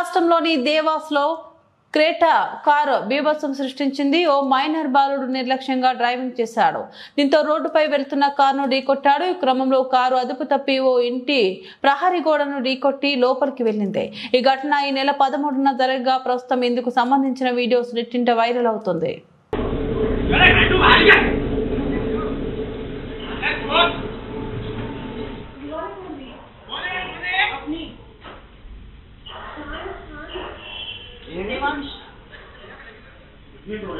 రాష్ట్రంలోని దేవాస్లో Creta car బీభత్సం సృష్టించింది. ఓ మైనర్ బాలుడు నిర్లక్ష్యంగా డ్రైవింగ్ చేశాడు. దీంతో రోడ్డుపై వెళ్తున్న కారును ఢీకొట్టాడు. ఈ క్రమంలో కారు అదుపు తప్పి ఓ ఇంటి ప్రహరీ గోడను ఢీకొట్టి లోపలికి వెళ్ళింది. ఈ ఘటన ఈ నెల 13న జరగగా ప్రస్తుతం ఇందుకు సంబంధించిన వీడియోస్ నెట్టింట వైరల్ అవుతుంది. Ini